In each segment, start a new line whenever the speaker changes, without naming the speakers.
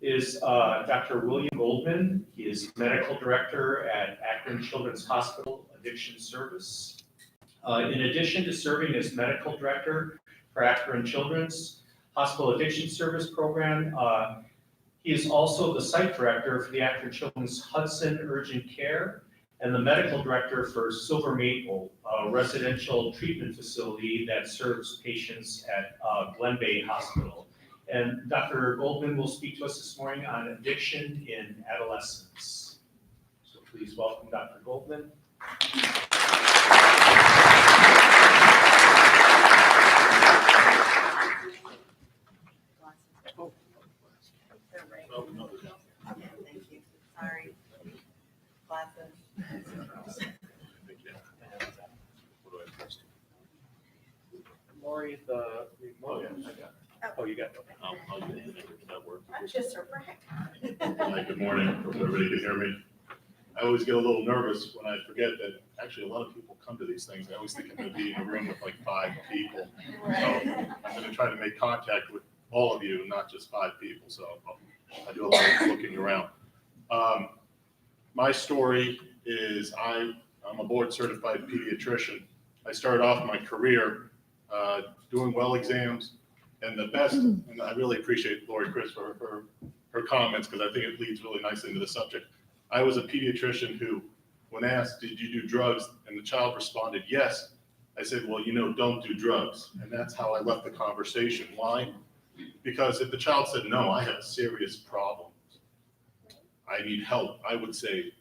is Dr. William Goldman. He is medical director at Akron Children's Hospital Addiction Service. In addition to serving as medical director for Akron Children's Hospital Addiction Service program, he is also the site director for the Akron Children's Hudson Urgent Care and the medical director for Silver Maple, a residential treatment facility that serves patients at Glenbeigh Hospital. And Dr. Goldman will speak to us this morning on addiction in adolescence. So please welcome Dr. Goldman.
Thank you. Sorry. Glasses.
Lori, the remote. Oh, you got it.
I'll use it. That work.
I'm just a wreck.
Hi, good morning. Hope everybody can hear me. I always get a little nervous when I forget that actually a lot of people come to these things. I always think I'm going to be in a room with like 5 people. So I'm going to try to make contact with all of you, not just 5 people. So I do a lot of looking around. My story is I'm a board certified pediatrician. I started off my career doing well exams, and the best, and I really appreciate Lori Chris for her comments because I think it leads really nicely into the subject. I was a pediatrician who, when asked, did you do drugs? And the child responded, yes. I said, well, don't do drugs. And that's how I left the conversation. Why? Because if the child said, no, I have a serious problem, I need help, I would say,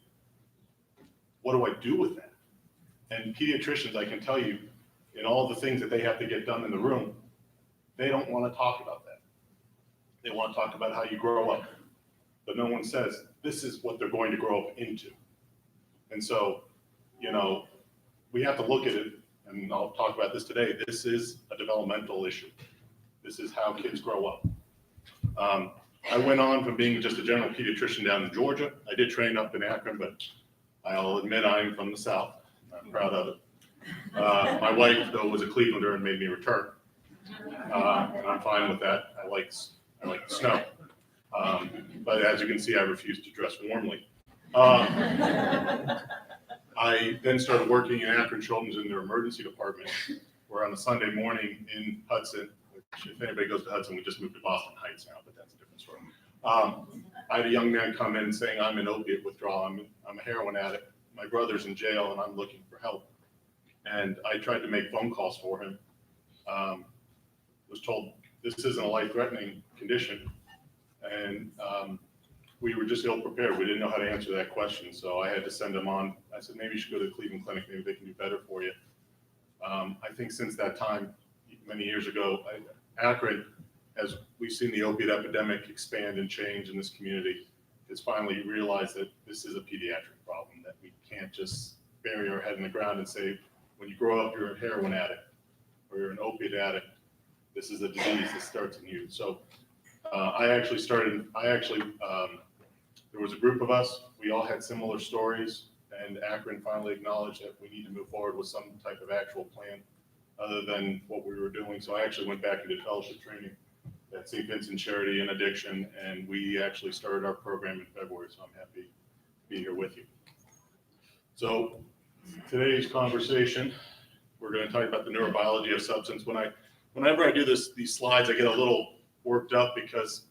what do I do with that? And pediatricians, I can tell you, in all the things that they have to get done in the room, they don't want to talk about that. They want to talk about how you grow up. But no one says, this is what they're going to grow up into. And so, we have to look at it, and I'll talk about this today. This is a developmental issue. This is how kids grow up. I went on from being just a general pediatrician down in Georgia. I did train up in Akron, but I'll admit I'm from the South. I'm proud of it. My wife, though, was a Clevelander and made me return. And I'm fine with that. I like the snow. But as you can see, I refuse to dress warmly. I then started working in Akron Children's in their emergency department, where on a Sunday morning in Hudson, which if anybody goes to Hudson, we just moved to Boston Heights now, but that's a different story. I had a young man come in saying, I'm in opiate withdrawal, I'm a heroin addict, my brother's in jail and I'm looking for help. And I tried to make phone calls for him. Was told this isn't a life-threatening condition. And we were just ill-prepared. We didn't know how to answer that question. So I had to send him on. I said, maybe you should go to the Cleveland Clinic. Maybe they can do better for you. I think since that time, many years ago, Akron, as we've seen the opiate epidemic expand and change in this community, has finally realized that this is a pediatric problem, that we can't just bury our head in the ground and say, when you grow up, you're a heroin addict or you're an opiate addict. This is a disease that starts in you. So there was a group of us, we all had similar stories, and Akron finally acknowledged that we need to move forward with some type of actual plan other than what we were doing. So I actually went back into fellowship training at St. Vincent Charity and Addiction, and we actually started our program in February, so I'm happy to be here with you. So today's conversation, we're going to talk about the neurobiology of substance. Whenever I do these slides, I get a little worked up because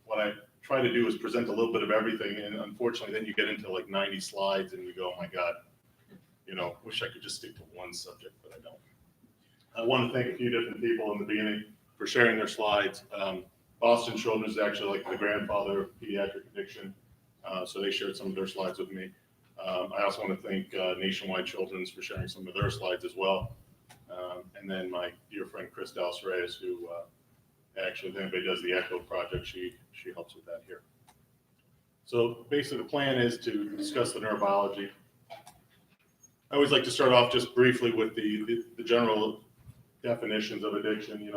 what I try to do is present a little bit of everything, and unfortunately then you get into like 90 slides and you go, oh my God, wish I could just stick to one subject, but I don't. I want to thank a few different people in the beginning for sharing their slides. Boston Children's is actually like the grandfather of pediatric addiction, so they shared some of their slides with me. I also want to thank Nationwide Children's for sharing some of their slides as well. And then my dear friend Chris Dallas Reyes, who actually, if anybody does the ECHO project, she helps with that here. So basically the plan is to discuss the neurobiology. I always like to start off just briefly with the general definitions of addiction.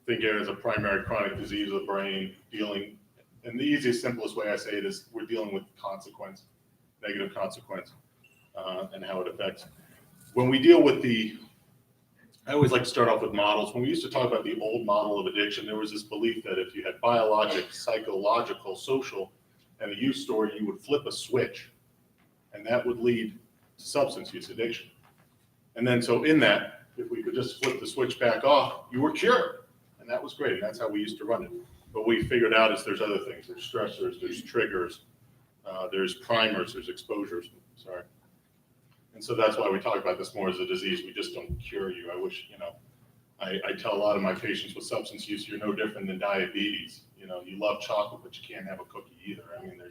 Think it as a primary chronic disease of the brain, and the easiest, simplest way I say it is we're dealing with consequence, negative consequence, and how it affects. When we deal with the I always like to start off with models. When we used to talk about the old model of addiction, there was this belief that if you had biologic, psychological, social, and a use story, you would flip a switch, and that would lead to substance use addiction. And then so in that, if we could just flip the switch back off, you were cured. And that was great, and that's how we used to run it. But we figured out is there's other things. There's stressors, there's triggers, there's primers, there's exposures, sorry. And so that's why we talk about this more as a disease. We just don't cure you. I wish, I tell a lot of my patients with substance use, you're no different than diabetes. You love chocolate, but you can't have a cookie either. I mean,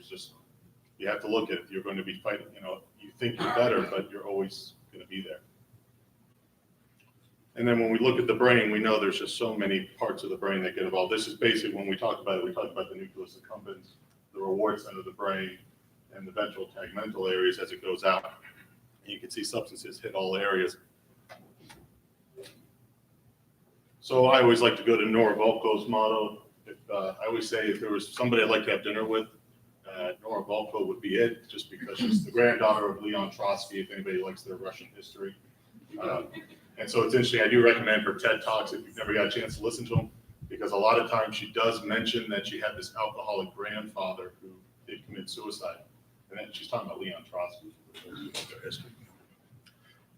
you have to look at it. You're going to be fighting, you think you're better, but you're always going to be there. And then when we look at the brain, we know there's just so many parts of the brain that get involved. This is basically when we talk about it, we talk about the nucleus accumbens, the reward center of the brain, and the ventral tegmental areas as it goes out. And you can see substances hit all areas. So I always like to go to Nora Volkow's motto. I always say if there was somebody I'd like to have dinner with, Nora Volkow would be it, just because she's the granddaughter of Leon Trotsky, if anybody likes their Russian history. And so it's interesting, I do recommend her TED Talks if you've never got a chance to listen to them, because a lot of times she does mention that she had this alcoholic grandfather who did commit suicide. And then she's talking about Leon Trotsky, their history.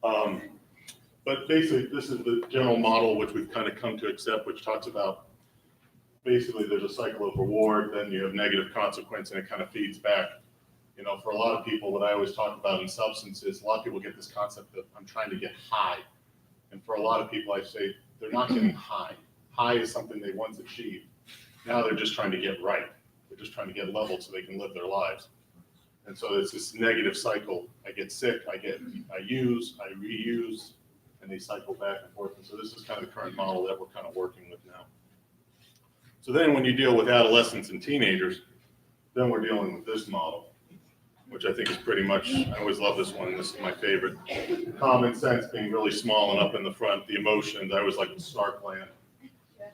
But basically, this is the general model which we've kind of come to accept, which talks about basically there's a cycle of reward, then you have negative consequence, and it kind of feeds back. For a lot of people, what I always talk about in substances, a lot of people get this concept that I'm trying to get high. And for a lot of people, I say they're not getting high. High is something they once achieved. Now they're just trying to get right. They're just trying to get leveled so they can live their lives. And so it's this negative cycle. I get sick, I use, I reuse, and they cycle back and forth. And so this is kind of the current model that we're kind of working with now. So then when you deal with adolescents and teenagers, then we're dealing with this model, which I think is pretty much, I always love this one, this is my favorite. Common sense being really small and up in the front, the emotions, I always like the snark gland.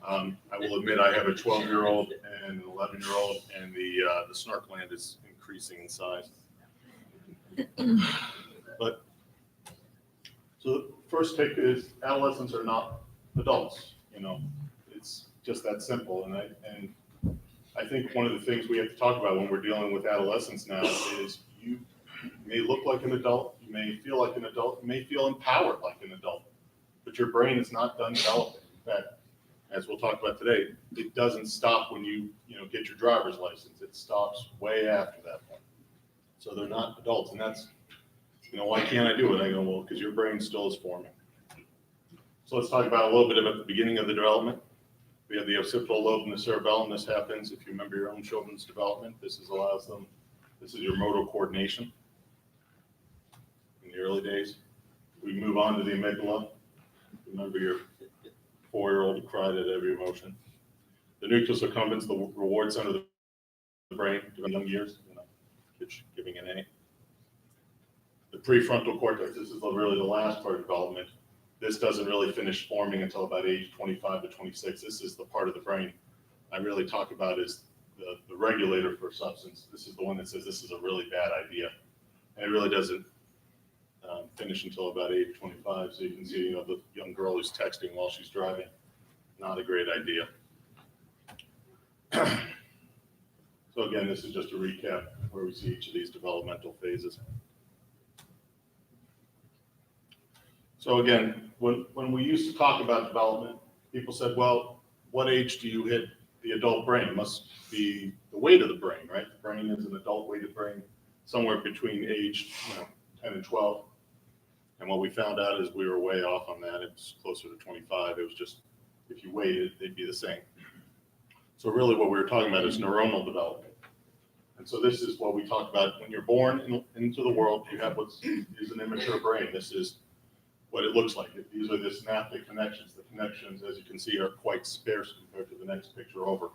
I will admit I have a 12-year-old and an 11-year-old, and the snark gland is increasing in size. But, so the first take is adolescents are not adults, it's just that simple. And I think one of the things we have to talk about when we're dealing with adolescents now is you may look like an adult, you may feel like an adult, you may feel empowered like an adult, but your brain is not done developing. In fact, as we'll talk about today, it doesn't stop when you get your driver's license. It stops way after that point. So they're not adults, and that's, why can't I do it? I go, well, because your brain still is forming. So let's talk about a little bit about the beginning of the development. We have the occipital lobe and the cerebellum. This happens if you remember your own children's development. This allows them, this is your motor coordination in the early days. We move on to the amygdala. Remember your 4-year-old who cried at every emotion. The nucleus accumbens, the reward center of the brain, during young years, kids giving an A. The prefrontal cortex, this is really the last part of development. This doesn't really finish forming until about age 25 to 26. This is the part of the brain I really talk about is the regulator for substance. This is the one that says this is a really bad idea. And it really doesn't finish until about age 25. So you can see, the young girl who's texting while she's driving. Not a great idea. So again, this is just a recap where we see each of these developmental phases. So again, when we used to talk about development, people said, well, what age do you hit the adult brain? It must be the weight of the brain, right? The brain is an adult weighted brain, somewhere between age 10 and 12. And what we found out is we were way off on that. It was closer to 25. It was just, if you weighted, they'd be the same. So really what we were talking about is neuronal development. And so this is what we talk about. When you're born into the world, you have what is an immature brain. This is what it looks like. These are the synaptic connections. The connections, as you can see, are quite sparse compared to the next picture over.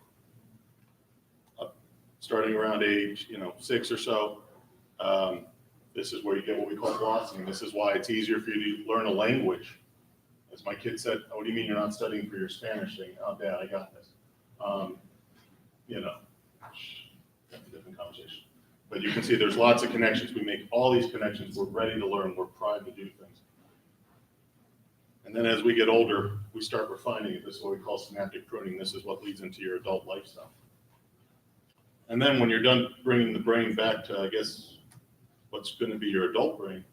Starting around age 6 or so, this is where you get what we call blossoming. This is why it's easier for you to learn a language. As my kid said, oh, what do you mean you're not studying for your Spanish thing? Oh, Dad, I got this. That's a different conversation. But you can see there's lots of connections. We make all these connections. We're ready to learn. We're primed to do things. And then as we get older, we start refining it. This is what we call synaptic pruning. This is what leads into your adult lifestyle. And then when you're done bringing the brain back to, I guess, what's going to be your adult brain,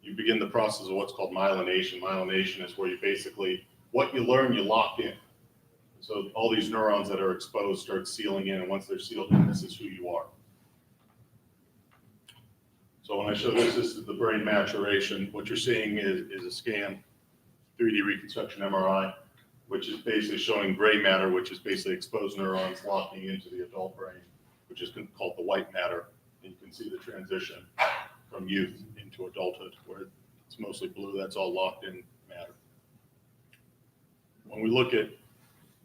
you begin the process of what's called myelination. Myelination is where you basically, what you learn, you lock in. So all these neurons that are exposed start sealing in, and once they're sealed in, this is who you are. So when I show this is the brain maturation. What you're seeing is a scan, 3D reconstruction MRI, which is basically showing gray matter, which is basically exposed neurons locking into the adult brain, which is called the white matter. And you can see the transition from youth into adulthood, where it's mostly blue. That's all locked in matter. When we look at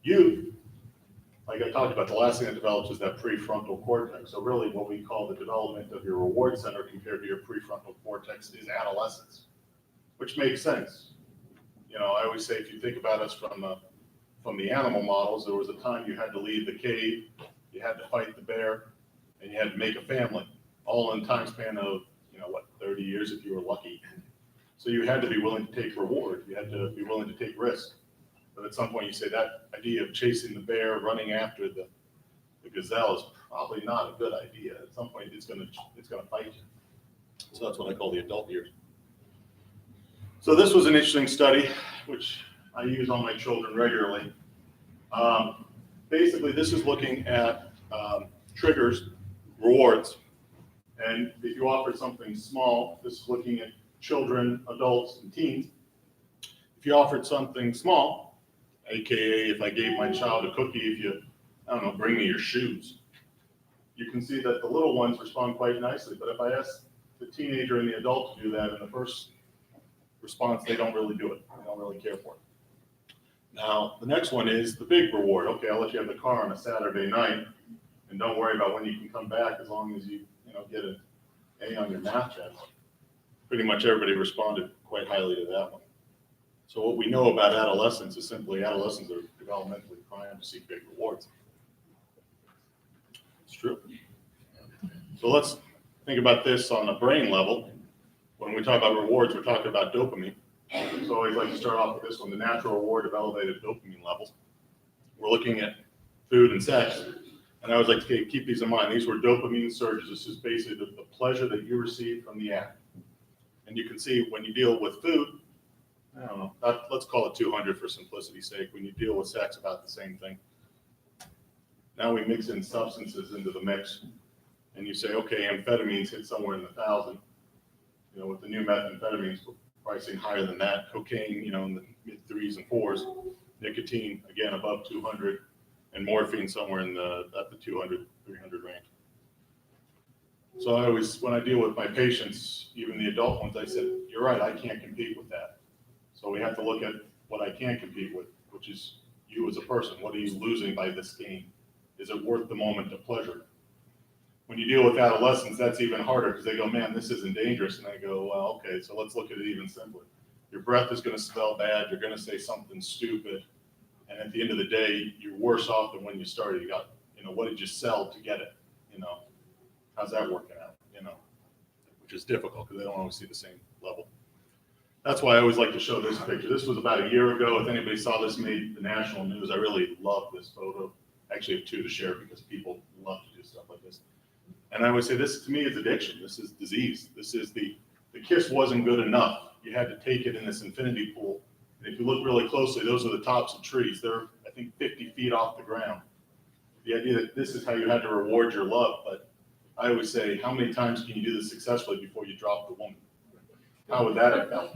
youth, like I talked about, the last thing that develops is that prefrontal cortex. So really what we call the development of your reward center compared to your prefrontal cortex is adolescence, which makes sense. You know, I always say, if you think about us from the animal models, there was a time you had to leave the cave, you had to fight the bear, and you had to make a family, all in time span of, 30 years if you were lucky. So you had to be willing to take reward. You had to be willing to take risk. But at some point you say that idea of chasing the bear, running after the gazelle is probably not a good idea. At some point it's gonna fight you. So that's what I call the adult years. So this was an interesting study, which I use on my children regularly. Basically, this is looking at triggers, rewards, and if you offer something small, this is looking at children, adults, and teens. If you offered something small, AKA if I gave my child a cookie, if you, bring me your shoes, you can see that the little ones respond quite nicely. But if I ask the teenager and the adult to do that in the first response, they don't really do it. They don't really care for it. Now, the next one is the big reward. Okay, I'll let you have the car on a Saturday night, and don't worry about when you can come back as long as you get an A on your math test. Pretty much everybody responded quite highly to that one. So what we know about adolescents is simply adolescents are developmentally primed to seek big rewards. It's true. So let's think about this on a brain level. When we talk about rewards, we're talking about dopamine. So I always like to start off with this one, the natural reward of elevated dopamine levels. We're looking at food and sex. And I always like to keep these in mind. These were dopamine surges. This is basically the pleasure that you receive from the act. And you can see when you deal with food, let's call it 200 for simplicity's sake. When you deal with sex, about the same thing. Now we mix in substances into the mix. And you say, okay, amphetamines hit somewhere in the 1,000. With the new methamphetamines pricing higher than that, cocaine, in the mid 3s and 4s, nicotine, again, above 200, and morphine somewhere at the 200, 300 range. So I always, when I deal with my patients, even the adult ones, I said, you're right, I can't compete with that. So we have to look at what I can compete with, which is you as a person. What are you losing by this game? Is it worth the moment of pleasure? When you deal with adolescents, that's even harder because they go, man, this isn't dangerous. And I go, well, okay, so let's look at it even simpler. Your breath is going to smell bad. You're going to say something stupid. And at the end of the day, you're worse off than when you started. You got, what did you sell to get it? How's that working out? Which is difficult because they don't always see the same level. That's why I always like to show this picture. This was about a year ago. If anybody saw this made the national news, I really love this photo. I actually have two to share because people love to do stuff like this. And I would say this, to me, is addiction. This is disease. This is the kiss wasn't good enough. You had to take it in this infinity pool. And if you look really closely, those are the tops of trees. They're, I think, 50 feet off the ground. The idea that this is how you had to reward your love. But I always say, how many times can you do this successfully before you drop the woman? How would that have felt?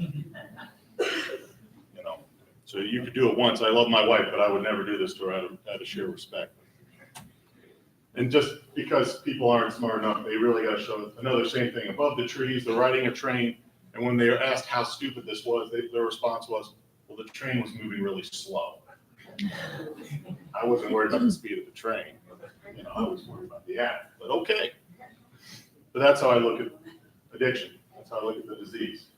So you could do it once. I love my wife, but I would never do this to her out of sheer respect. And just because people aren't smart enough, they really got to show another same thing. Above the trees, they're riding a train, and when they were asked how stupid this was, their response was, well, the train was moving really slow. I wasn't worried about the speed of the train. I was worried about the act, but okay. But that's how I look at addiction. That's how I look at the disease.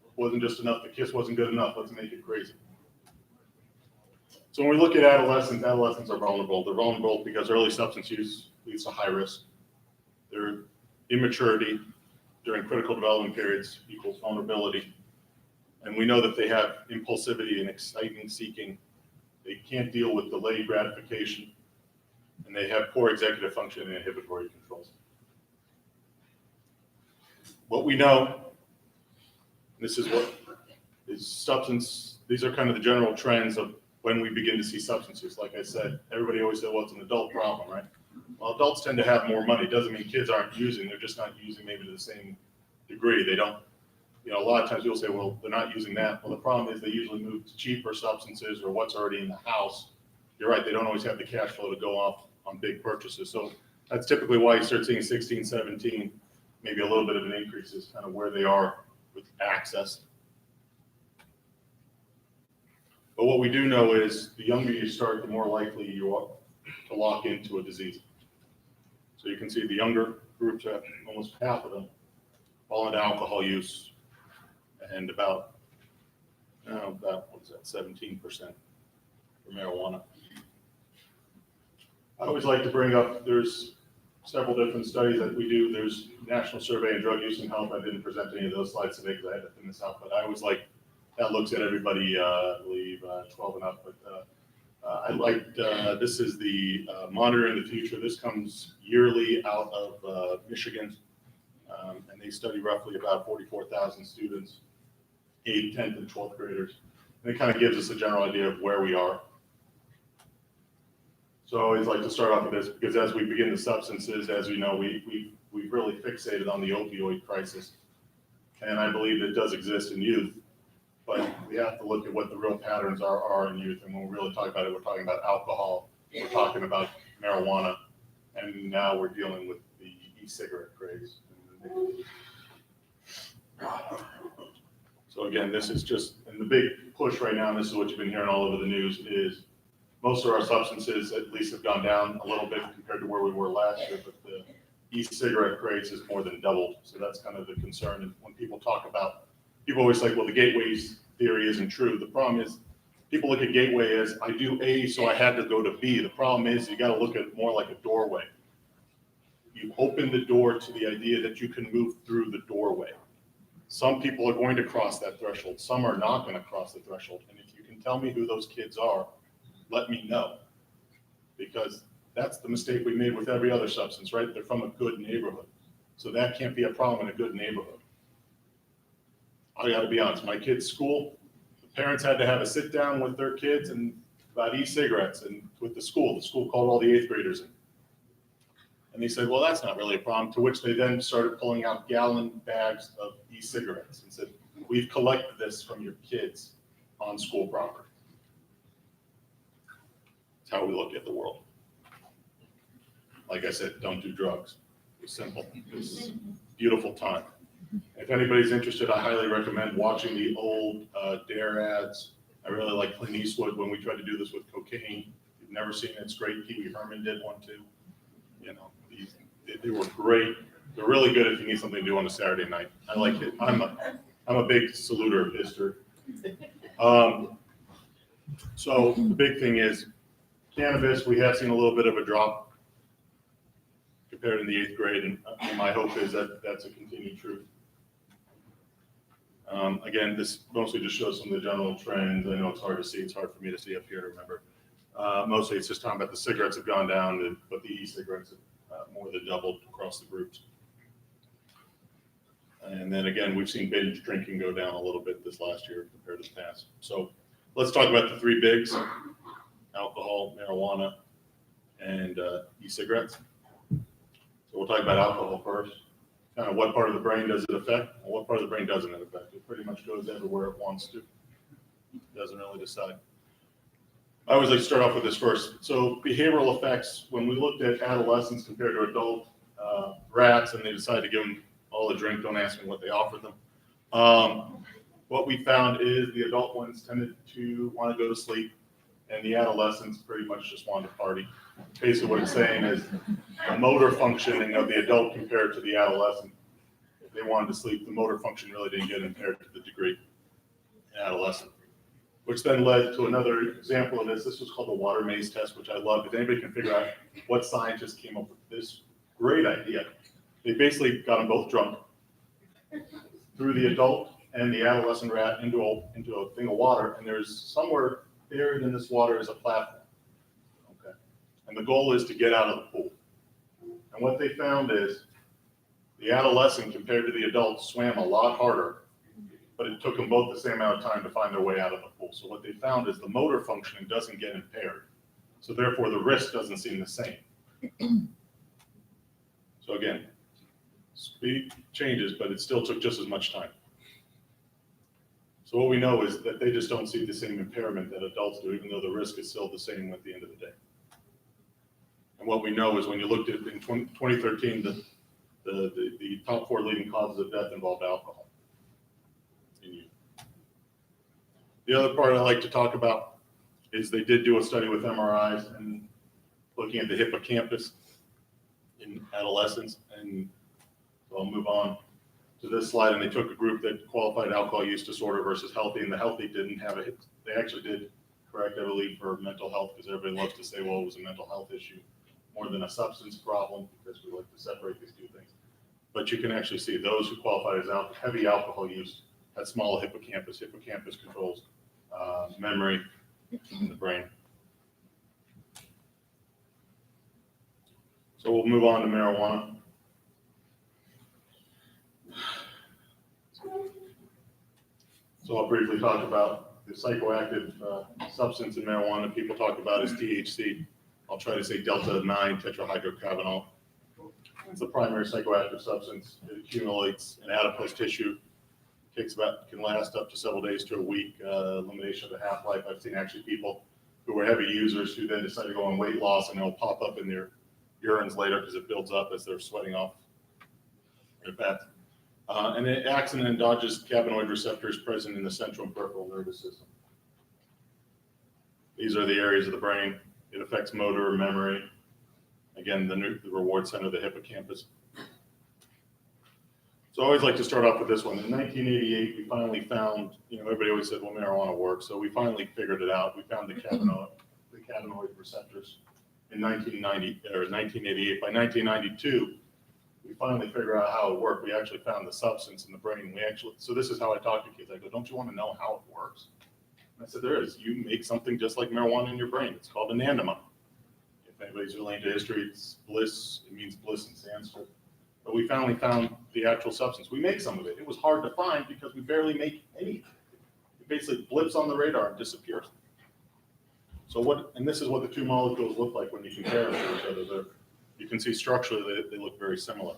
It wasn't just enough. The kiss wasn't good enough. Let's make it crazy. So when we look at adolescents are vulnerable. They're vulnerable because early substance use leads to high risk. Their immaturity during critical development periods equals vulnerability. And we know that they have impulsivity and exciting seeking. They can't deal with delayed gratification, and they have poor executive function and inhibitory controls. What we know, this is what is substance, these are kind of the general trends of when we begin to see substance use. Like I said, everybody always said, well, it's an adult problem, right? Well, adults tend to have more money. Doesn't mean kids aren't using, they're just not using maybe to the same degree. They don't, a lot of times people say, well, they're not using that. Well, the problem is they usually move to cheaper substances or what's already in the house. You're right, they don't always have the cash flow to go off on big purchases. So that's typically why you start seeing 16, 17, maybe a little bit of an increase is kind of where they are with access. But what we do know is the younger you start, the more likely you are to lock into a disease. So you can see the younger groups have almost half of them fall into alcohol use, and about what's that, 17% for marijuana. I always like to bring up, there's several different studies that we do. There's National Survey on Drug Use and Health. I didn't present any of those slides today because I had to thin this out, but I always like, that looks at everybody, I believe 12 and up, but I liked, this is the Monitoring the Future. This comes yearly out of Michigan, and they study roughly about 44,000 students, 8th, 10th, and 12th graders. And it kind of gives us a general idea of where we are. So I always like to start off with this because as we begin the substances, as we know, we've really fixated on the opioid crisis. And I believe it does exist in youth, but we have to look at what the real patterns are in youth. And when we really talk about it, we're talking about alcohol, we're talking about marijuana, and now we're dealing with the e-cigarette craze. So again, this is just, and the big push right now, and this is what you've been hearing all over the news, is most of our substances at least have gone down a little bit compared to where we were last year, but the e-cigarette craze has more than doubled. So that's kind of the concern. And when people talk about, people always say, well, the gateways theory isn't true. The problem is people look at gateway as I do A, so I had to go to B. The problem is you got to look at it more like a doorway. You open the door to the idea that you can move through the doorway. Some people are going to cross that threshold. Some are not going to cross the threshold. And if you can tell me who those kids are, let me know. Because that's the mistake we made with every other substance, right? They're from a good neighborhood. So that can't be a problem in a good neighborhood. I got to be honest, my kids' school, the parents had to have a sit down with their kids and about e-cigarettes and with the school called all the 8th graders in. And they said, well, that's not really a problem, to which they then started pulling out gallon bags of e-cigarettes and said, we've collected this from your kids on school property. That's how we look at the world. Like I said, don't do drugs. It's simple. It's a beautiful time. If anybody's interested, I highly recommend watching the old Dare ads. I really like Clint Eastwood when we tried to do this with cocaine. If you've never seen it, it's great. Pee Wee Herman did one too. They were great. They're really good if you need something to do on a Saturday night. I like it. I'm a big saluter of history. So the big thing is cannabis. We have seen a little bit of a drop compared in the 8th grade, and my hope is that that's a continued truth. Again, this mostly just shows some of the general trends. I know it's hard to see. It's hard for me to see up here to remember. Mostly it's just talking about the cigarettes have gone down, but the e-cigarettes have more than doubled across the groups. And then again, we've seen binge drinking go down a little bit this last year compared to the past. So let's talk about the 3 bigs: alcohol, marijuana, and e-cigarettes. So we'll talk about alcohol first. Kind of what part of the brain does it affect? Well, what part of the brain doesn't it affect? It pretty much goes everywhere it wants to. It doesn't really decide. I always like to start off with this first. So behavioral effects, when we looked at adolescents compared to adult rats and they decided to give them all a drink, don't ask me what they offered them. What we found is the adult ones tended to want to go to sleep and the adolescents pretty much just wanted to party. Basically what it's saying is the motor functioning of the adult compared to the adolescent. If they wanted to sleep, the motor function really didn't get impaired to the degree in adolescent. Which then led to another example of this. This was called the water maze test, which I love. If anybody can figure out what scientist came up with this great idea, they basically got them both drunk, threw the adult and the adolescent rat into a thing of water, and there's somewhere buried in this water is a platform. Okay, and the goal is to get out of the pool. And what they found is the adolescent compared to the adult swam a lot harder, but it took them both the same amount of time to find their way out of the pool. So what they found is the motor functioning doesn't get impaired. So therefore the risk doesn't seem the same. So again, speed changes, but it still took just as much time. So what we know is that they just don't see the same impairment that adults do, even though the risk is still the same at the end of the day. And what we know is when you looked at in 2013, the top 4 leading causes of death involved alcohol in youth. The other part I like to talk about is they did do a study with MRIs and looking at the hippocampus in adolescents. And so I'll move on to this slide. And they took a group that qualified alcohol use disorder versus healthy, and the healthy didn't have a hit. They actually did correct, I believe, for mental health, because everybody loves to say, well, it was a mental health issue more than a substance problem, because we like to separate these two things. But you can actually see those who qualified as heavy alcohol use had smaller hippocampus. Hippocampus controls memory in the brain. So we'll move on to marijuana. So I'll briefly talk about the psychoactive substance in marijuana people talk about is THC. I'll try to say delta-9 tetrahydrocannabinol. It's the primary psychoactive substance. It accumulates in adipose tissue. Can last up to several days to a week. Elimination of the half-life. I've seen actually people who were heavy users who then decide to go on weight loss, and it'll pop up in their urines later because it builds up as they're sweating off their fat. And it acts in endogenous cannabinoid receptors present in the central and peripheral nervous system. These are the areas of the brain. It affects motor, memory. Again, the reward center, the hippocampus. So I always like to start off with this one. In 1988, we finally found, everybody always said, well, marijuana works. So we finally figured it out. We found the cannabinoid receptors in 1988. By 1992, we finally figured out how it worked. We actually found the substance in the brain. So this is how I talk to kids. I go, don't you want to know how it works? And I said, there is. You make something just like marijuana in your brain. It's called anandamide. If anybody's related to history, it's bliss. It means bliss in Sanskrit. But we finally found the actual substance. We make some of it. It was hard to find because we barely make anything. It basically blips on the radar and disappears. So and this is what the two molecules look like when you compare them to each other. You can see structurally they look very similar.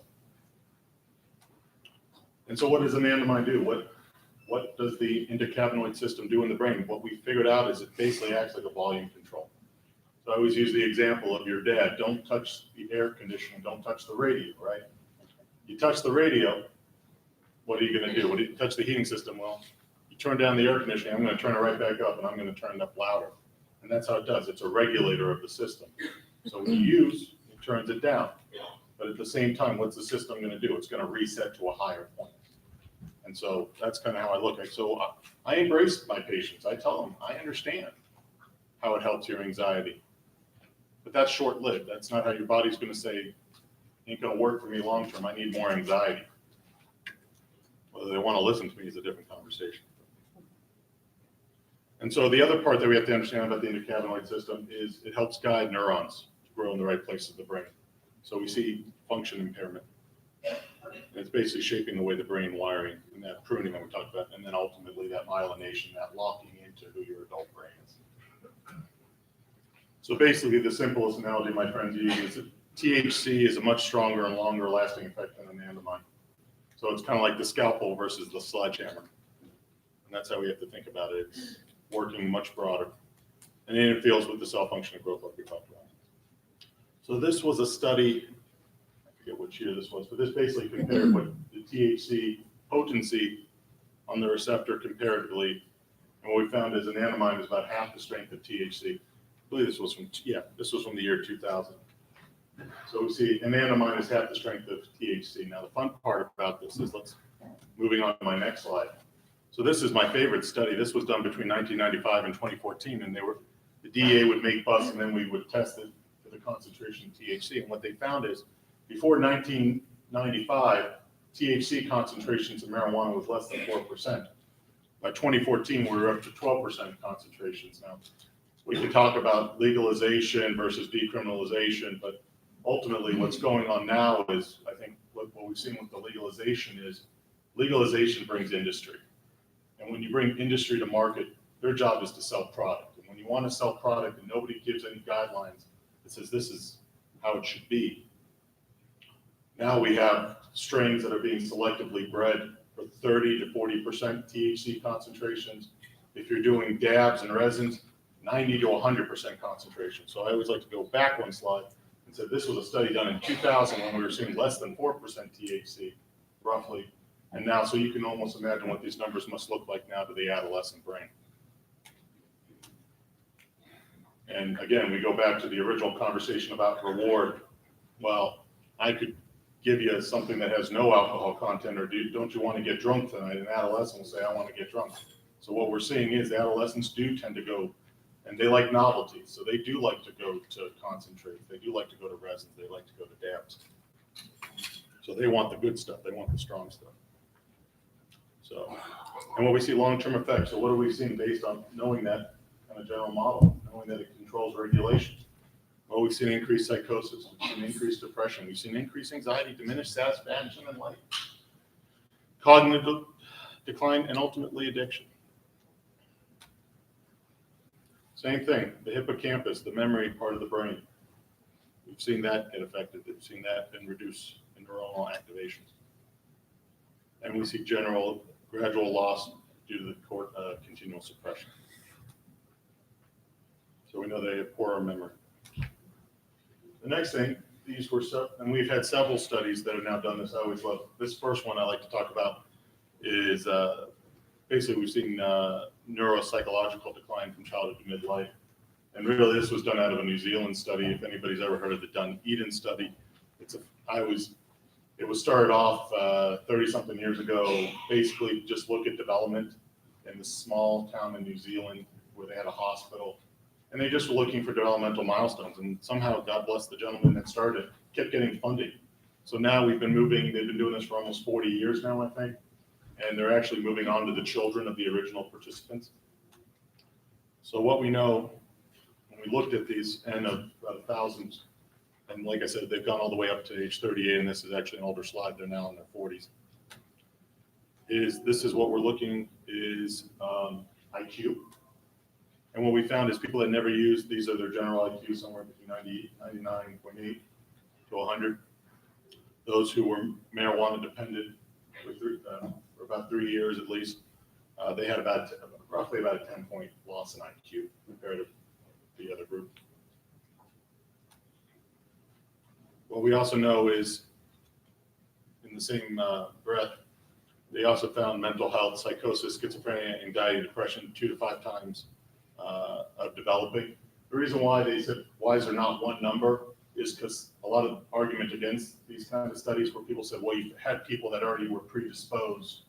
And so what does anandamide do? What does the endocannabinoid system do in the brain? What we figured out is it basically acts like a volume control. So I always use the example of your dad. Don't touch the air conditioning. Don't touch the radio, right? You touch the radio, what are you going to do? What do you touch the heating system? Well, you turn down the air conditioning. I'm going to turn it right back up, and I'm going to turn it up louder. And that's how it does. It's a regulator of the system. So when you use, it turns it down. But at the same time, what's the system going to do? It's going to reset to a higher point. And so that's kind of how I look at it. So I embrace my patients. I tell them, I understand how it helps your anxiety. But that's short-lived. That's not how your body's going to say, ain't going to work for me long-term. I need more anxiety. Whether they want to listen to me is a different conversation. And so the other part that we have to understand about the endocannabinoid system is it helps guide neurons to grow in the right places of the brain. So we see function impairment. And it's basically shaping the way the brain wiring and that pruning that we talked about, and then ultimately that myelination, that locking into who your adult brain is. So basically the simplest analogy my friends use is that THC is a much stronger and longer lasting effect than anandamide. So it's kind of like the scalpel versus the sledgehammer. And that's how we have to think about it. It's working much broader. And it interferes with the cell function and growth like we talked about. So this was a study, I forget which year this was, but this basically compared what the THC potency on the receptor comparatively. And what we found is anandamide is about half the strength of THC. I believe this was from the year 2000. So we see anandamide is half the strength of THC. Now the fun part about this is moving on to my next slide. So this is my favorite study. This was done between 1995 and 2014, and the DEA would make bus, and then we would test it for the concentration of THC. And what they found is before 1995, THC concentrations in marijuana was less than 4%. By 2014, we were up to 12% concentrations. Now, we can talk about legalization versus decriminalization, but ultimately what's going on now is, I think what we've seen with the legalization is legalization brings industry. And when you bring industry to market, their job is to sell product. And when you want to sell product and nobody gives any guidelines that says this is how it should be, now we have strains that are being selectively bred for 30 to 40% THC concentrations. If you're doing dabs and resins, 90 to 100% concentration. So I always like to go back one slide and say this was a study done in 2000 when we were seeing less than 4% THC, roughly. And now, so you can almost imagine what these numbers must look like now to the adolescent brain. And again, we go back to the original conversation about reward. Well, I could give you something that has no alcohol content, or don't you want to get drunk tonight? An adolescent will say, I want to get drunk. So what we're seeing is adolescents do tend to go, and they like novelty. So they do like to go to concentrates. They do like to go to resins. They like to go to dabs. So they want the good stuff. They want the strong stuff. So, and what we see long-term effects. So what are we seeing based on knowing that kind of general model, knowing that it controls regulation? Well, we've seen increased psychosis, we've seen increased depression, we've seen increased anxiety, diminished satisfaction in life, cognitive decline, and ultimately addiction. Same thing, the hippocampus, the memory part of the brain. We've seen that get affected, we've seen that and reduce in neuronal activations. And we see gradual loss due to the continual suppression. So we know they have poorer memory. The next thing, these were, and we've had several studies that have now done this. I always love this first one I like to talk about is basically we've seen neuropsychological decline from childhood to midlife. And really this was done out of a New Zealand study. If anybody's ever heard of the Dunedin study, it was started off 30-something years ago, basically just look at development in this small town in New Zealand where they had a hospital. And they just were looking for developmental milestones. And somehow, God bless the gentleman that started, kept getting funding. So now they've been doing this for almost 40 years now, I think. And they're actually moving on to the children of the original participants. So what we know, when we looked at these N of about 1,000, and like I said, they've gone all the way up to age 38, and this is actually an older slide, they're now in their 40s. This is what we're looking is IQ. And what we found is people that never used, these are their general IQ, somewhere between 99.8 to 100. Those who were marijuana dependent for about 3 years at least, they had roughly about a 10-point loss in IQ compared to the other group. What we also know is, in the same breath, they also found mental health, psychosis, schizophrenia, anxiety, depression 2 to 5 times of developing. The reason why they said, why is there not one number, is because a lot of argument against these kind of studies where people said, well, you had people that already were predisposed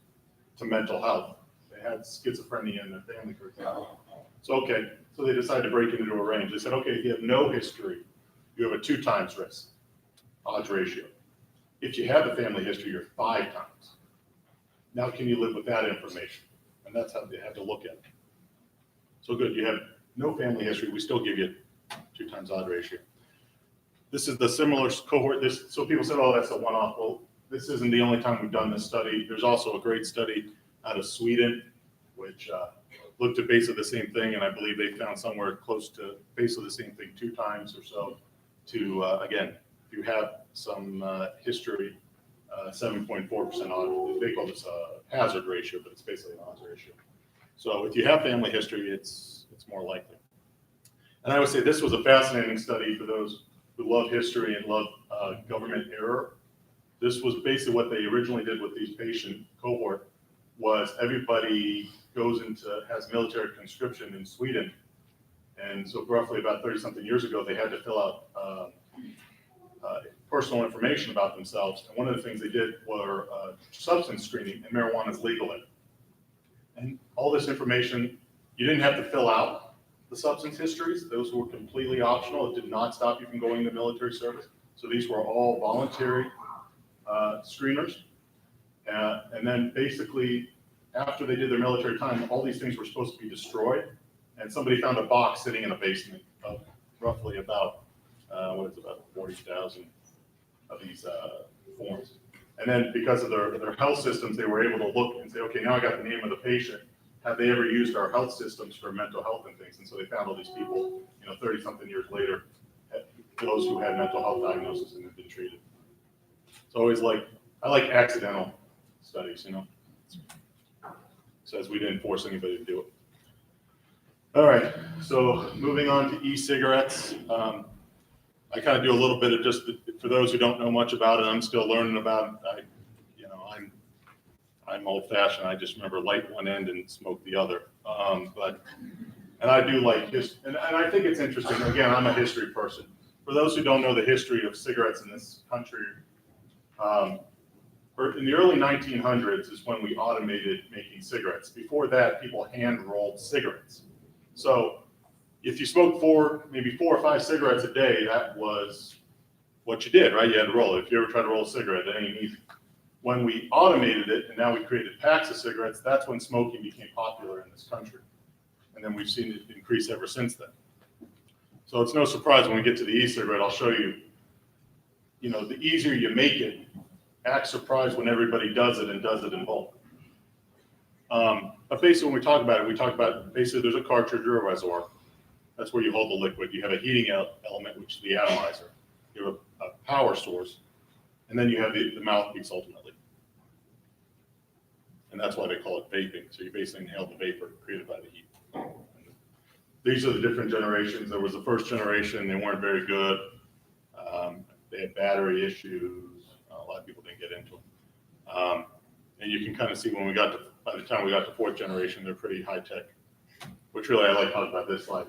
to mental health. They had schizophrenia in their family, for example. So, okay, so they decided to break it into a range. They said, okay, if you have no history, you have a 2 times risk, odds ratio. If you have a family history, you're 5 times. Now, can you live with that information? And that's how they had to look at it. So good, you have no family history, we still give you 2 times odd ratio. This is the similar cohort. So people said, oh, that's a one-off. Well, this isn't the only time we've done this study. There's also a great study out of Sweden, which looked at basically the same thing, and I believe they found somewhere close to basically the same thing 2 times or so to, again, if you have some history, 7.4% odd. They call this a hazard ratio, but it's basically an odds ratio. So if you have family history, it's more likely. And I would say this was a fascinating study for those who love history and love government error. This was basically what they originally did with these patient cohort was everybody has military conscription in Sweden. And so roughly about 30-something years ago, they had to fill out personal information about themselves. And one of the things they did were substance screening, and marijuana is legal in it. And all this information, you didn't have to fill out the substance histories. Those were completely optional. It did not stop you from going to military service. So these were all voluntary screeners. And then basically, after they did their military time, all these things were supposed to be destroyed. And somebody found a box sitting in a basement of roughly about, 40,000 of these forms. And then because of their health systems, they were able to look and say, okay, now I got the name of the patient. Have they ever used our health systems for mental health and things? And so they found all these people, 30-something years later, those who had mental health diagnoses and had been treated. So I like accidental studies, Says we didn't force anybody to do it. All right, so moving on to e-cigarettes. I kind of do a little bit of just, for those who don't know much about it, I'm still learning about it. I'm old fashioned. I just remember light one end and smoke the other. And I do like history, and I think it's interesting. Again, I'm a history person. For those who don't know the history of cigarettes in this country, in the early 1900s is when we automated making cigarettes. Before that, people hand rolled cigarettes. So if you smoked maybe 4 or 5 cigarettes a day, that was what you did, right? You had to roll it. If you ever tried to roll a cigarette, it ain't easy. When we automated it and now we created packs of cigarettes, that's when smoking became popular in this country. And then we've seen it increase ever since then. So it's no surprise when we get to the e-cigarette, I'll show you, the easier you make it, act surprised when everybody does it and does it in bulk. But basically when we talk about basically there's a cartridge or a reservoir. That's where you hold the liquid. You have a heating element, which is the atomizer. You have a power source, and then you have the mouthpiece ultimately. And that's why they call it vaping. So you basically inhale the vapor created by the heat. These are the different generations. There was the first generation, they weren't very good. They had battery issues. A lot of people didn't get into them. And you can kind of see by the time we got to 4th generation, they're pretty high tech, which really I like talking about this slide,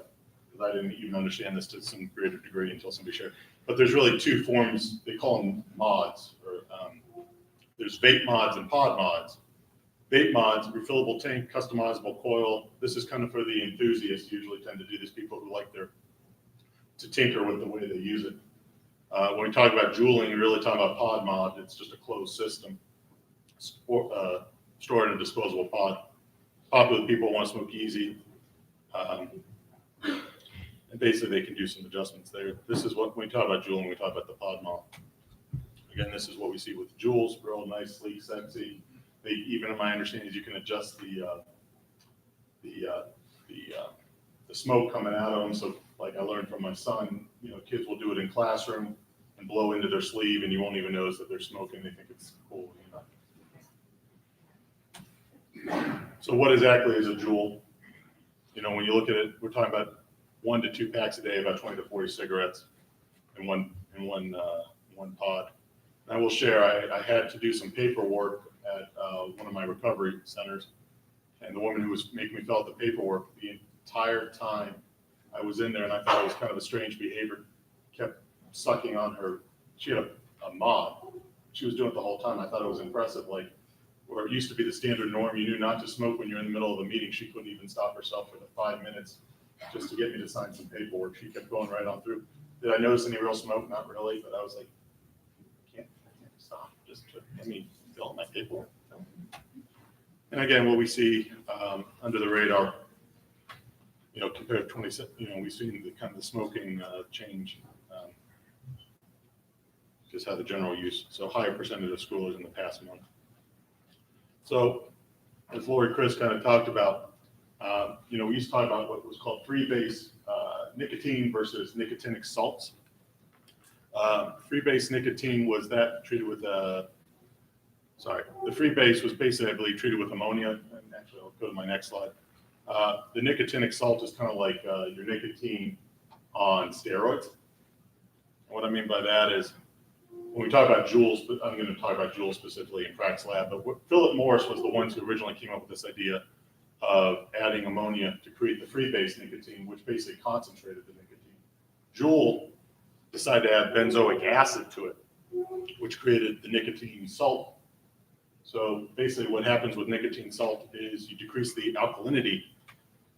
because I didn't even understand this to some greater degree until somebody shared. But there's really 2 forms, they call them mods, there's vape mods and pod mods. Vape mods, refillable tank, customizable coil. This is kind of for the enthusiasts, usually tend to do this, people who like to tinker with the way they use it. When we talk about jouling, you're really talking about pod mod. It's just a closed system, stored in a disposable pod. Popular with people who want to smoke easy. And basically they can do some adjustments there. This is what, when we talk about jouling, we talk about the pod mod. Again, this is what we see with Joules, real nice, sleek, sexy. Even in my understanding is you can adjust the smoke coming out of them. So like I learned from my son, kids will do it in classroom and blow into their sleeve and you won't even notice that they're smoking. They think it's cool. So what exactly is a Joule? When you look at it, we're talking about 1 to 2 packs a day, about 20 to 40 cigarettes in one pod. And I will share, I had to do some paperwork at one of my recovery centers, and the woman who was making me fill out the paperwork the entire time I was in there, and I thought it was kind of a strange behavior, kept sucking on her. She had a mod. She was doing it the whole time. I thought it was impressive. Like, where it used to be the standard norm, you knew not to smoke when you're in the middle of a meeting. She couldn't even stop herself for the 5 minutes just to get me to sign some paperwork. She kept going right on through. Did I notice any real smoke? Not really, but I was like, I can't stop just to, fill out my paperwork. And again, what we see under the radar, compared to 27, we've seen the kind of the smoking change, just how the general use. So higher percentage of schoolers in the past month. So as Lori Chris kind of talked about, we used to talk about what was called free-base nicotine versus nicotinic salts. Free-base nicotine was that treated with the free base was basically, I believe, treated with ammonia. And actually, I'll go to my next slide. The nicotinic salt is kind of like your nicotine on steroids. And what I mean by that is, when we talk about Joules, I'm going to talk about Joules specifically in Prax Lab, but Philip Morris was the ones who originally came up with this idea of adding ammonia to create the free-base nicotine, which basically concentrated the nicotine. Joule decided to add benzoic acid to it, which created the nicotine salt. So basically what happens with nicotine salt is you decrease the alkalinity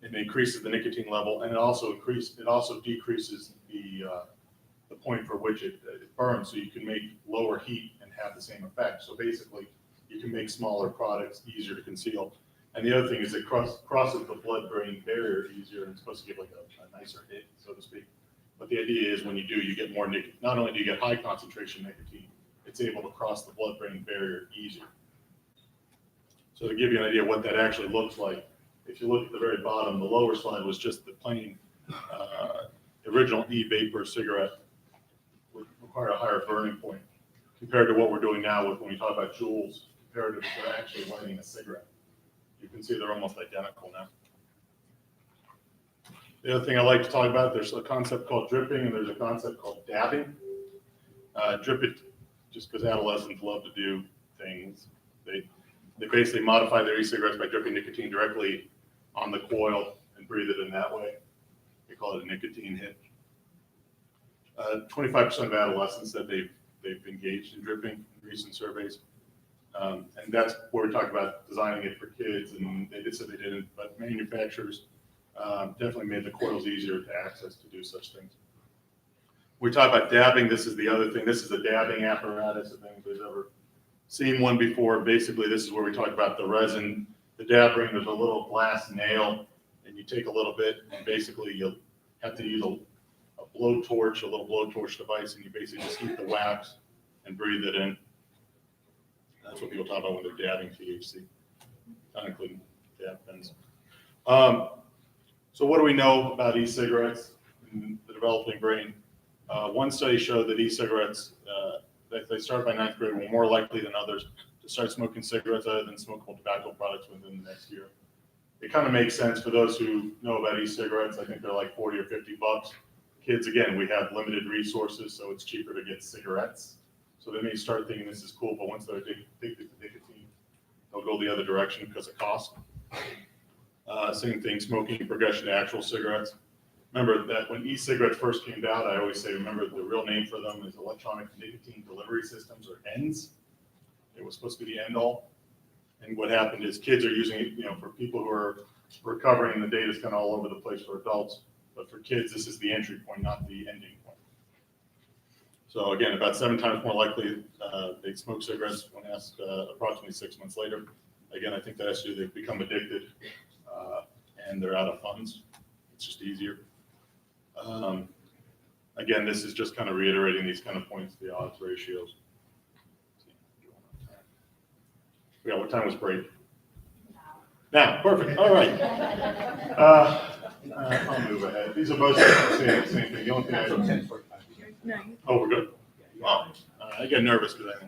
and it increases the nicotine level, and it also decreases the point for which it burns, so you can make lower heat and have the same effect. So basically you you can make smaller products easier to conceal. And the other thing is it crosses the blood-brain barrier easier, and it's supposed to give like a nicer hit, so to speak. But the idea is when you do, you get more nicotine. Not only do you get high concentration nicotine, it's able to cross the blood-brain barrier easier. So to give you an idea of what that actually looks like, if you look at the very bottom, the lower slide was just the plain original e-vapor cigarette would require a higher burning point compared to what we're doing now with when we talk about Joules comparative to actually lighting a cigarette. You can see they're almost identical now. The other thing I like to talk about, there's a concept called dripping and there's a concept called dabbing. Drip it just because adolescents love to do things. They basically modify their e-cigarettes by dripping nicotine directly on the coil and breathe it in that way. They call it a nicotine hit. 25% of adolescents said they've engaged in dripping in recent surveys. And that's where we're talking about designing it for kids, and they said they didn't, but manufacturers definitely made the coils easier to access to do such things. We talk about dabbing. This is the other thing. This is a dabbing apparatus, if anybody's ever seen one before. Basically, this is where we talk about the resin, the dab ring. There's a little glass nail, and you take a little bit, and basically you'll have to use a blowtorch, a little blowtorch device, and you basically just heat the wax and breathe it in. That's what people talk about when they're dabbing THC, including dab pens. So what do we know about e-cigarettes in the developing brain? One study showed that e-cigarettes, if they start by 9th grade, were more likely than others to start smoking cigarettes other than smokable tobacco products within the next year. It kind of makes sense for those who know about e-cigarettes. I think they're like 40 or 50 bucks. Kids, again, we have limited resources, so it's cheaper to get cigarettes. So they may start thinking this is cool, but once they're addicted to nicotine, they'll go the other direction because of cost. Same thing, smoking progression to actual cigarettes. Remember that when e-cigarettes first came out, I always say, remember the real name for them is electronic nicotine delivery systems, or ENDS. It was supposed to be the end all. And what happened is kids are using it, for people who are recovering, the data's kind of all over the place for adults. But for kids, this is the entry point, not the ending point. So again, about 7 times more likely they'd smoke cigarettes when asked approximately 6 months later. Again, I think that has to do, they've become addicted and they're out of funds. It's just easier. Again, this is just kind of reiterating these kind of points, the odds ratios. Yeah, what time was break? Now, perfect, all right. I'll move ahead. These are mostly the same thing. The only thing I don't. Oh, we're good. Oh, I get nervous because I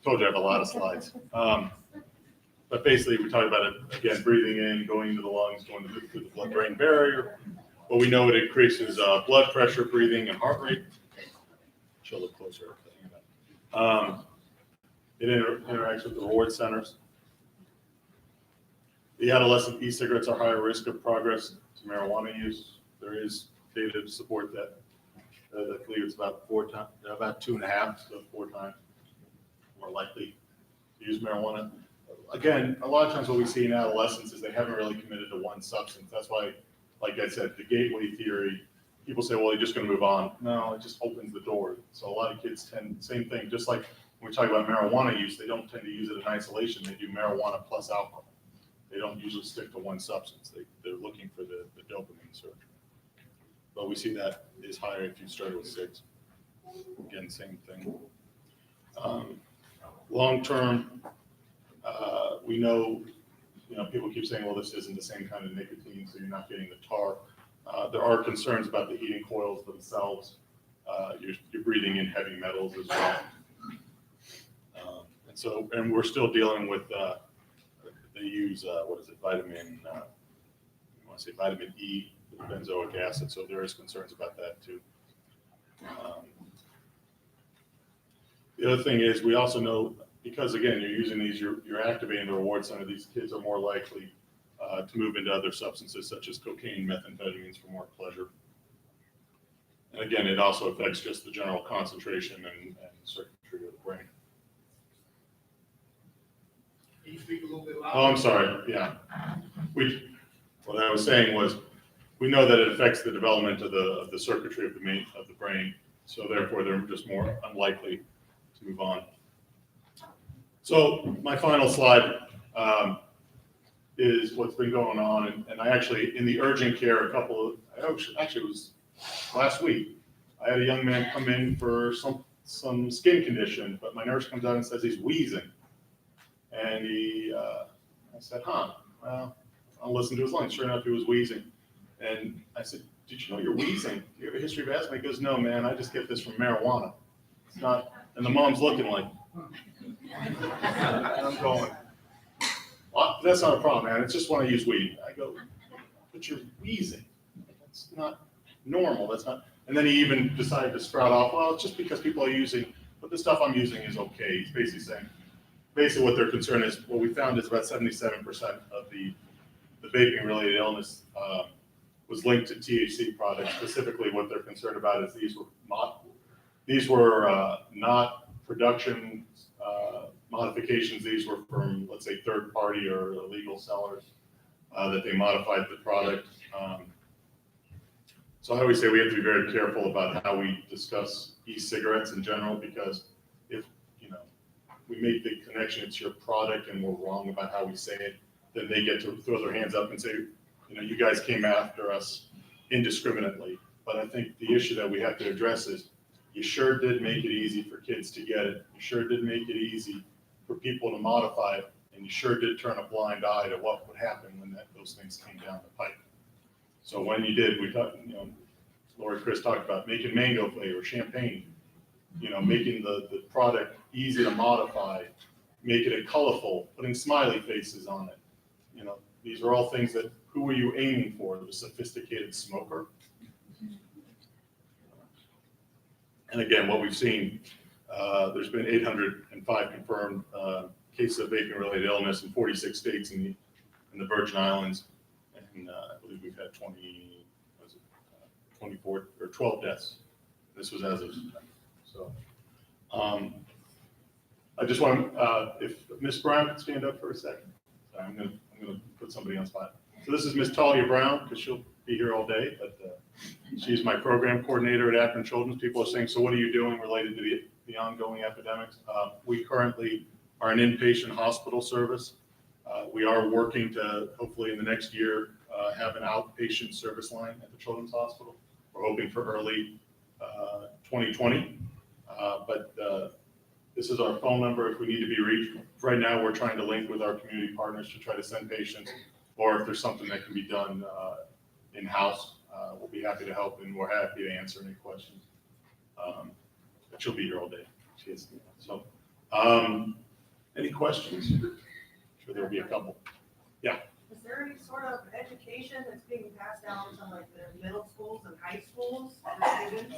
told you I have a lot of slides. But basically, we talked about it again: breathing in, going into the lungs, going through the blood-brain barrier. But we know it increases blood pressure, breathing, and heart rate. Show a little closer. It interacts with the reward centers. The adolescent e-cigarettes are higher risk of progress to marijuana use. There is data to support that. I believe it's about 2.5 to 4 times more likely to use marijuana. Again, a lot of times what we see in adolescents is they haven't really committed to one substance. That's why, like I said, the gateway theory, people say, well, you're just going to move on. No, it just opens the door. So a lot of kids same thing, just like when we talk about marijuana use, they don't tend to use it in isolation. They do marijuana plus alcohol. They don't usually stick to one substance. They're looking for the dopamine surge. But we see that is higher if you start with 6. Again, same thing. Long term, we know, people keep saying, well, this isn't the same kind of nicotine, so you're not getting the tar. There are concerns about the heating coils themselves. You're breathing in heavy metals as well. And we're still dealing with, they use, vitamin E, benzoic acid, so there is concerns about that too. The other thing is we also know, because again, you're using these, you're activating the reward center, these kids are more likely to move into other substances such as cocaine, methamphetamines for more pleasure. And again, it also affects just the general concentration and circuitry of the brain.
Can you speak a little bit louder?
Oh, I'm sorry, yeah. What I was saying was, we know that it affects the development of the circuitry of the brain, so therefore they're just more unlikely to move on. So my final slide is what's been going on, and I actually, in the urgent care, actually it was last week, I had a young man come in for some skin condition, but my nurse comes out and says he's wheezing. And I said, well, I'll listen to his lungs. Sure enough, he was wheezing. And I said, did you know you're wheezing? Do you have a history of asthma? He goes, no, man, I just get this from marijuana. It's not, and the mom's looking like, and I'm going, well, that's not a problem, man. It's just when I use weed. I go, but you're wheezing. That's not normal. That's not. And then he even decided to sprout off, well, it's just because people are using, but the stuff I'm using is okay. He's basically saying, what their concern is, what we found is about 77% of the vaping-related illness was linked to THC products. Specifically, what they're concerned about is these were not production modifications. These were from, let's say, third-party or illegal sellers that they modified the product. So I always say we have to be very careful about how we discuss e-cigarettes in general, because if we make the connection, it's your product, and we're wrong about how we say it, then they get to throw their hands up and say, you guys came after us indiscriminately. But I think the issue that we have to address is, you sure did make it easy for kids to get it. You sure did make it easy for people to modify it, and you sure did turn a blind eye to what would happen when those things came down the pipe. So when you did, we talked, Lori Chris talked about making mango flavor, champagne, making the product easy to modify, making it colorful, putting smiley faces on it. These are all things that, who are you aiming for? The sophisticated smoker? And again, what we've seen, there's been 805 confirmed cases of vaping-related illness in 46 states in the Virgin Islands, and I believe we've had 24 or 12 deaths. This was as of September. So, I just want if Ms. Brown could stand up for a second. Sorry, I'm gonna put somebody on spot. So this is Ms. Talia Brown, because she'll be here all day, but she's my program coordinator at Akron Children's. People are saying, so what are you doing related to the ongoing epidemics? We currently are an inpatient hospital service. We are working to, hopefully in the next year, have an outpatient service line at the Children's Hospital. We're hoping for early 2020. But this is our phone number if we need to be reached. Right now, we're trying to link with our community partners to try to send patients, or if there's something that can be done in-house, we'll be happy to help, and we're happy to answer any questions. But she'll be here all day. She is, so, any questions? I'm sure there'll be a couple. Yeah.
Is there any sort of education that's being passed down to like the middle schools and high schools for students?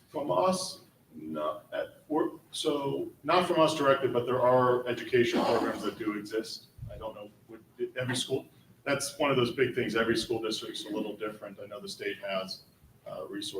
From us, no. So not from us directly, but there are education programs that do exist. I don't know, every school, that's one of those big things. Every school district's a little different. I know the state has resources